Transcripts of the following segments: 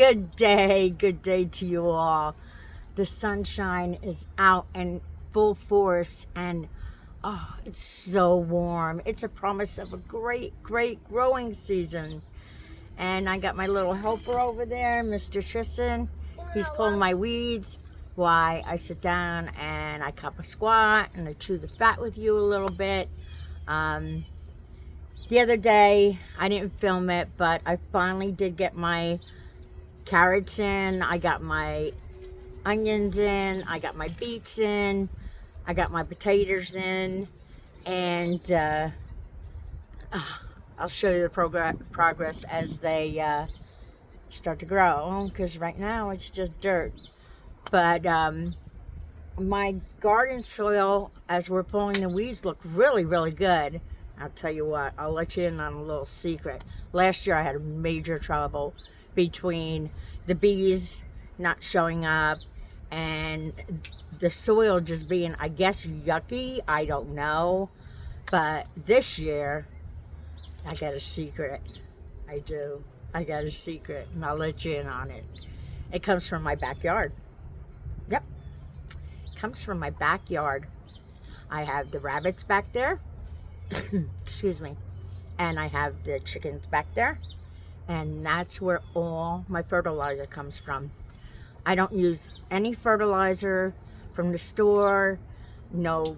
Good day to you all. The sunshine is out in full force and it's so warm. It's a promise of a great growing season. And I got my little helper over there, Mr. Tristan. He's pulling my weeds while I sit down and I cup a squat and I chew the fat with you a little bit. The other day, I didn't film it, but I finally did get my carrots in. I got my onions in. I got my beets in. I got my potatoes in. And I'll show you the progress as they start to grow. Because right now, it's just dirt. But my garden soil, as we're pulling the weeds, look really good. I'll tell you what, I'll let you in on a little secret. Last year I had major trouble between the bees not showing up and the soil just being, I guess, yucky. I don't know. But this year, I got a secret. I do. I got a secret, and I'll let you in on it. It comes from my backyard. Yep. It comes from my backyard. I have the rabbits back there. Excuse me. And I have the chickens back there. And that's where all my fertilizer comes from. I don't use any fertilizer from the store. No,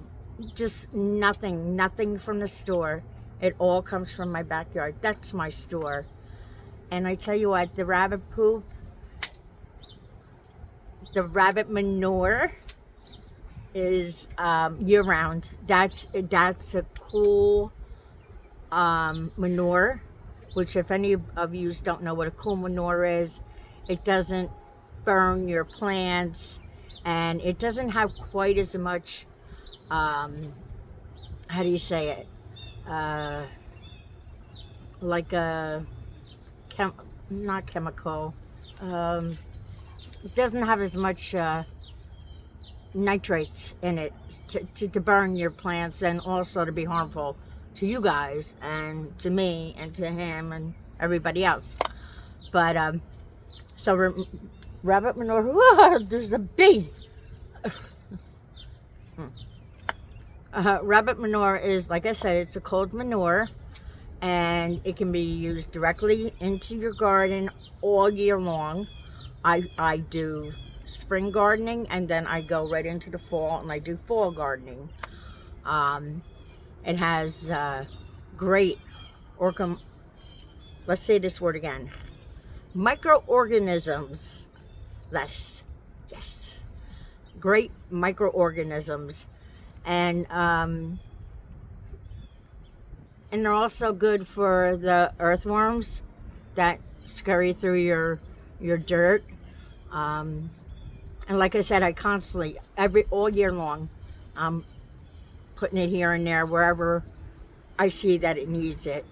just nothing from the store. It all comes from my backyard. That's my store. And I tell you what, the rabbit poop, the rabbit manure is year-round. That's a cool manure, which if any of you don't know what a cool manure is, it doesn't burn your plants and it doesn't have quite as much how do you say it, like a not chemical, it doesn't have as much nitrates in it to burn your plants and also to be harmful to you guys and to me and to him and everybody else. But so rabbit manure, whoa, there's a bee. Rabbit manure is, like I said, it's a cold manure and it can be used directly into your garden all year long. I do spring gardening and then I go right into the fall and I do fall gardening. It has great let's say this word again, microorganisms. Yes, great microorganisms, and they're also good for the earthworms that scurry through your dirt. And like I said, I constantly, all year long, I'm putting it here and there wherever I see that it needs it.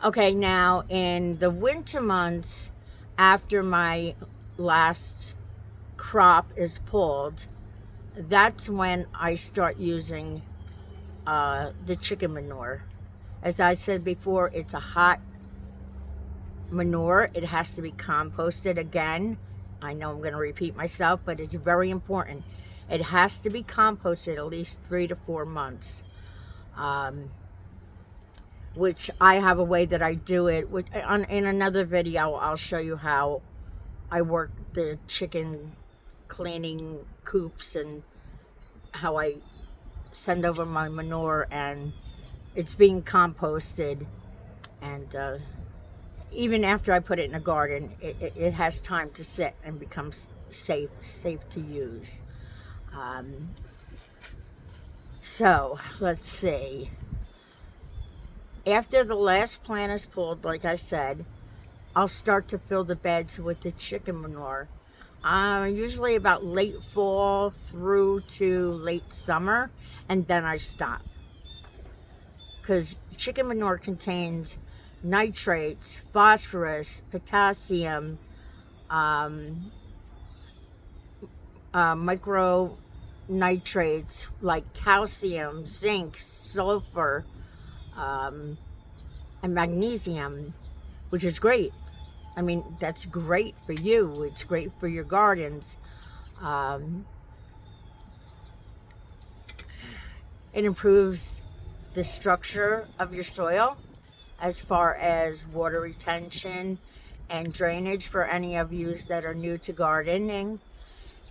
Okay, now in the winter months, after my last crop is pulled, that's when I start using the chicken manure. As I said before, it's a hot manure. It has to be composted again. I know I'm going to repeat myself, but it's very important. It has to be composted at least 3 to 4 months. Which I have a way that I do it. In another video, I'll show you how I work the chicken cleaning coops and how I send over my manure and it's being composted. And even after I put it in a garden, it has time to sit and becomes safe to use. So let's see. After the last plant is pulled, like I said, I'll start to fill the beds with the chicken manure. Usually about late fall through to late summer, and then I stop. Because chicken manure contains nitrates, phosphorus, potassium, micronitrates like calcium, zinc, sulfur, and magnesium, which is great. I mean, that's great for you. It's great for your gardens. Um, it improves the structure of your soil as far as water retention and drainage for any of you that are new to gardening.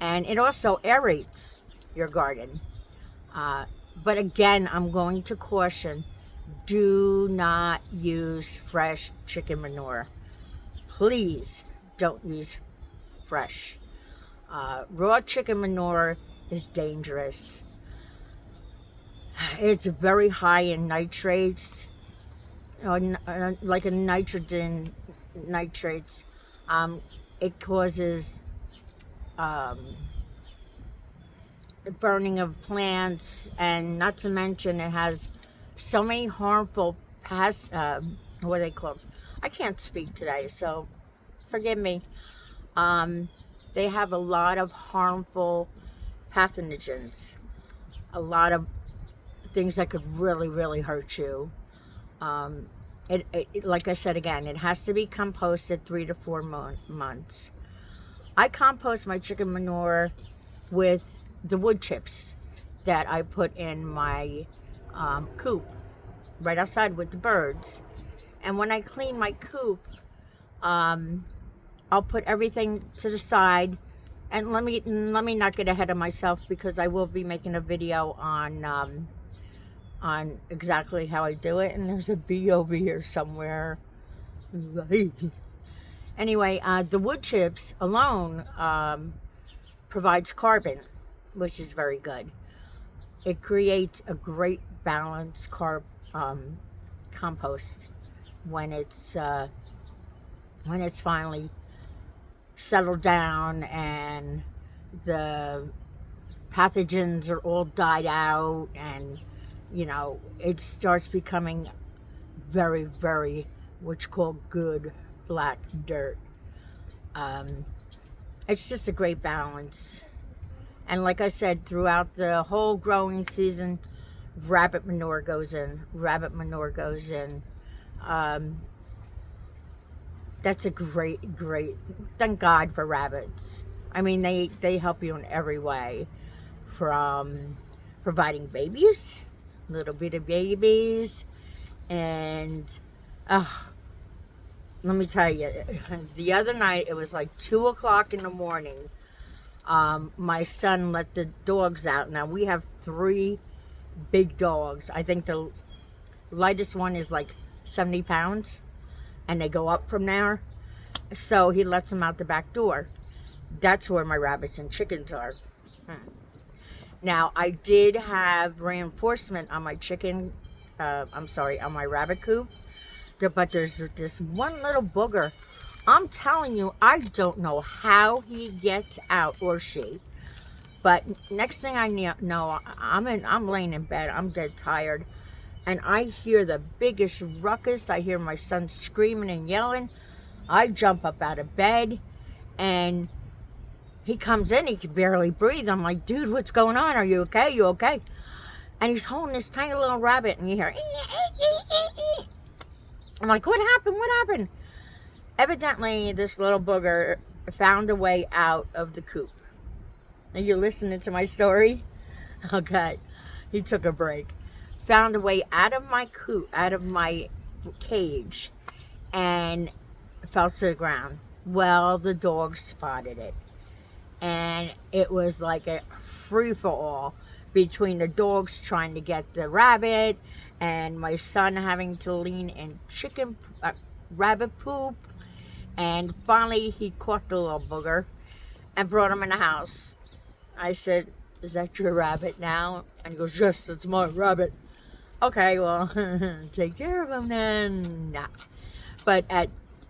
And it also aerates your garden. But again, I'm going to caution, do not use fresh chicken manure. Please don't use fresh. Raw chicken manure is dangerous. It's very high in nitrates, like a nitrogen nitrates. It causes the burning of plants, and not to mention it has so many harmful what are they called? I can't speak today, so forgive me. They have a lot of harmful pathogens, a lot of things that could really, really hurt you. Like I said again, it has to be composted 3 to 4 months. I compost my chicken manure with the wood chips that I put in my coop right outside with the birds. And when I clean my coop, I'll put everything to the side. And let me not get ahead of myself, because I will be making a video on exactly how I do it. And there's a bee over here somewhere. Anyway, the wood chips alone provides carbon, which is very good. It creates a great balanced compost when it's finally settled down and the pathogens are all died out, and it starts becoming very, very what you call good black dirt. It's just a great balance. And like I said, throughout the whole growing season, rabbit manure goes in. That's a great, thank God for rabbits. I mean, they help you in every way, from providing babies, little bitty babies, and let me tell you, the other night, it was like 2 o'clock in the morning. My son let the dogs out. Now, we have 3 big dogs. I think the lightest one is like 70 pounds, and they go up from there. So he lets them out the back door. That's where my rabbits and chickens are. Now, I did have reinforcement on my on my rabbit coop. But there's this one little booger. I'm telling you, I don't know how he gets out, or she. But next thing I know, I'm laying in bed. I'm dead tired. And I hear the biggest ruckus. I hear my son screaming and yelling. I jump up out of bed, and he comes in. He can barely breathe. I'm like, dude, what's going on? Are you okay? You okay? And he's holding this tiny little rabbit, and you hear, I'm like, what happened? Evidently, this little booger found a way out of the coop. Are you listening to my story? Okay. He took a break. Found a way out of my coop, out of my cage, and fell to the ground. Well, the dogs spotted it. And it was like a free-for-all between the dogs trying to get the rabbit and my son having to lean in rabbit poop. And finally, he caught the little booger and brought him in the house. I said, is that your rabbit now? And he goes, yes, it's my rabbit. Okay, well, take care of him then. Nah. But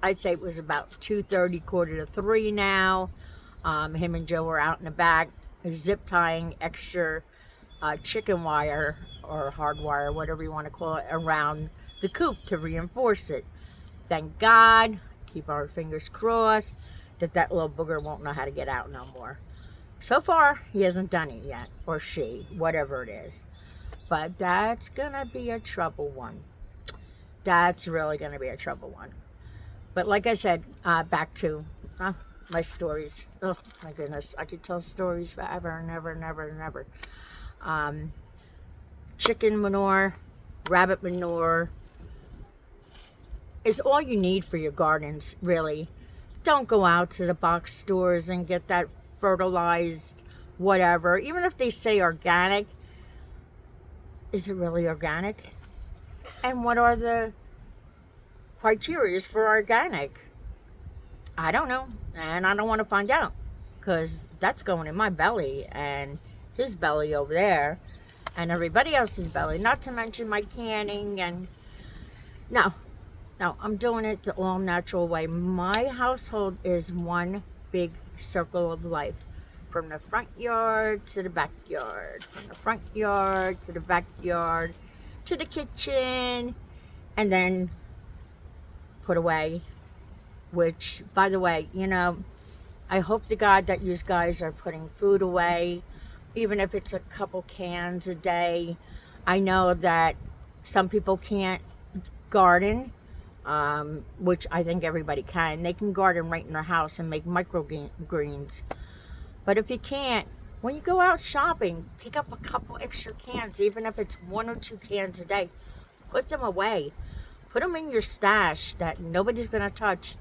I'd say it was about 2:30, 2:45 now. Him and Joe were out in the back, zip tying extra chicken wire or hard wire, whatever you want to call it, around the coop to reinforce it. Thank God, keep our fingers crossed, that little booger won't know how to get out no more. So far, he hasn't done it yet, or she, whatever it is. But that's gonna be a trouble one. That's really gonna be a trouble one. But like I said, back to my stories. Oh my goodness, I could tell stories forever and ever and ever and ever. Chicken manure, rabbit manure is all you need for your gardens, really. Don't go out to the box stores and get that fertilized whatever. Even if they say organic, is it really organic? And what are the criteria for organic? I don't know, and I don't want to find out, because that's going in my belly and his belly over there and everybody else's belly, not to mention my canning. And no, I'm doing it the all natural way. My household is one big circle of life, from the front yard to the backyard, from the front yard to the backyard to the kitchen, and then put away. Which, by the way, you know, I hope to God that you guys are putting food away, even if it's a couple cans a day. I know that some people can't garden, which I think everybody can. They can garden right in their house and make microgreens. But if you can't, when you go out shopping, pick up a couple extra cans, even if it's 1 or 2 cans a day. Put them away. Put them in your stash that nobody's going to touch.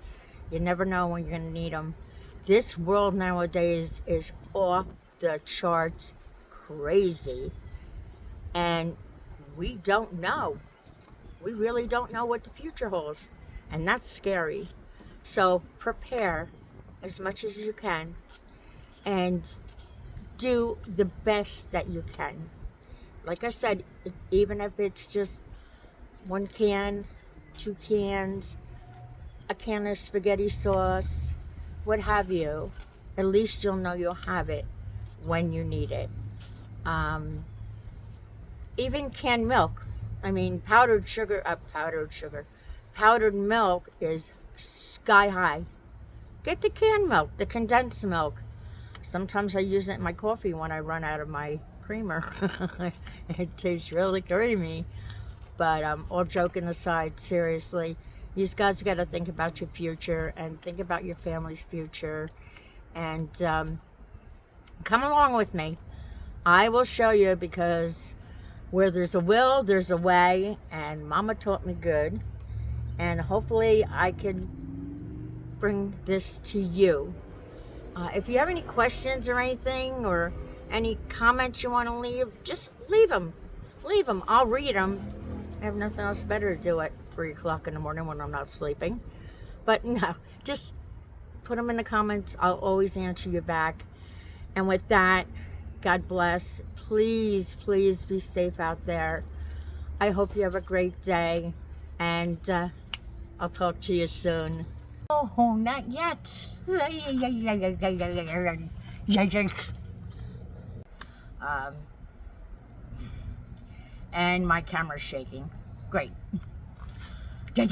You never know when you're going to need them. This world nowadays is off the charts crazy. And we don't know. We really don't know what the future holds. And that's scary. So prepare as much as you can. And do the best that you can. Like I said, even if it's just 1 can, 2 cans, a can of spaghetti sauce, what have you, at least you'll know you'll have it when you need it. Even canned milk. I mean, powdered milk is sky high. Get the canned milk, the condensed milk. Sometimes I use it in my coffee when I run out of my creamer. It tastes really creamy. But all joking aside, seriously, you guys got to think about your future and think about your family's future. And come along with me. I will show you, because where there's a will, there's a way. And Mama taught me good. And hopefully I can bring this to you. If you have any questions or anything, or any comments you want to leave, just leave them. Leave them. I'll read them. I have nothing else better to do at 3 o'clock in the morning when I'm not sleeping. But no, just put them in the comments. I'll always answer you back. And with that, God bless. Please, please be safe out there. I hope you have a great day. And I'll talk to you soon. Oh, not yet. And my camera's shaking. Great. Good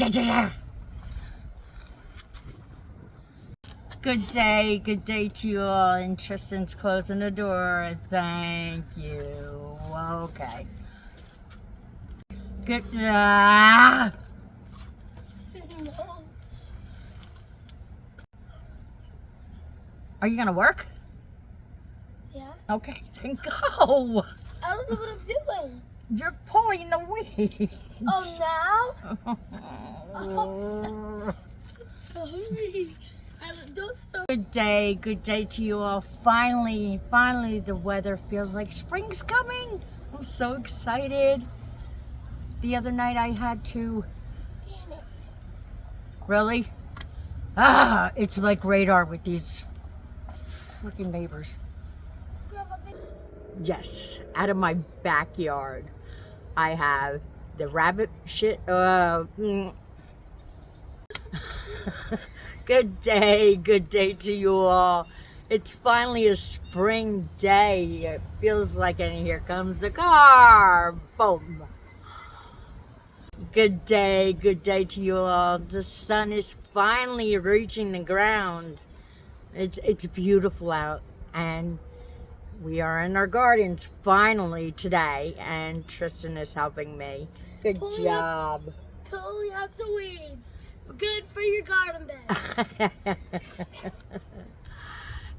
day to you all. And Tristan's closing the door. Thank you. Okay. Good. Are you gonna work? Yeah. Okay, then go. I don't know what I'm doing. You're pulling the weeds. Oh, now? Oh, sorry. Don't stop. Good day to you all. Finally, the weather feels like spring's coming. I'm so excited. The other night I had to... Damn it. Really? It's like radar with these freaking neighbors. Yes, out of my backyard, I have the rabbit shit. Good day to you all. It's finally a spring day. It feels like, and here comes the car. Boom. Good day to you all. The sun is finally reaching the ground. It's beautiful out, and we are in our gardens finally today, and Tristan is helping me. Good job. Pulling out the weeds. Good for your garden bed.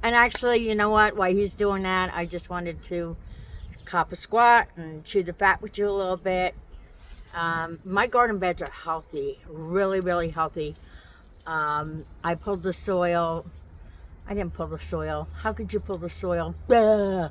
And actually, you know what? While he's doing that, I just wanted to cop a squat and chew the fat with you a little bit. My garden beds are healthy, really, really healthy. I pulled the soil. I didn't pull the soil. How could you pull the soil? Ugh.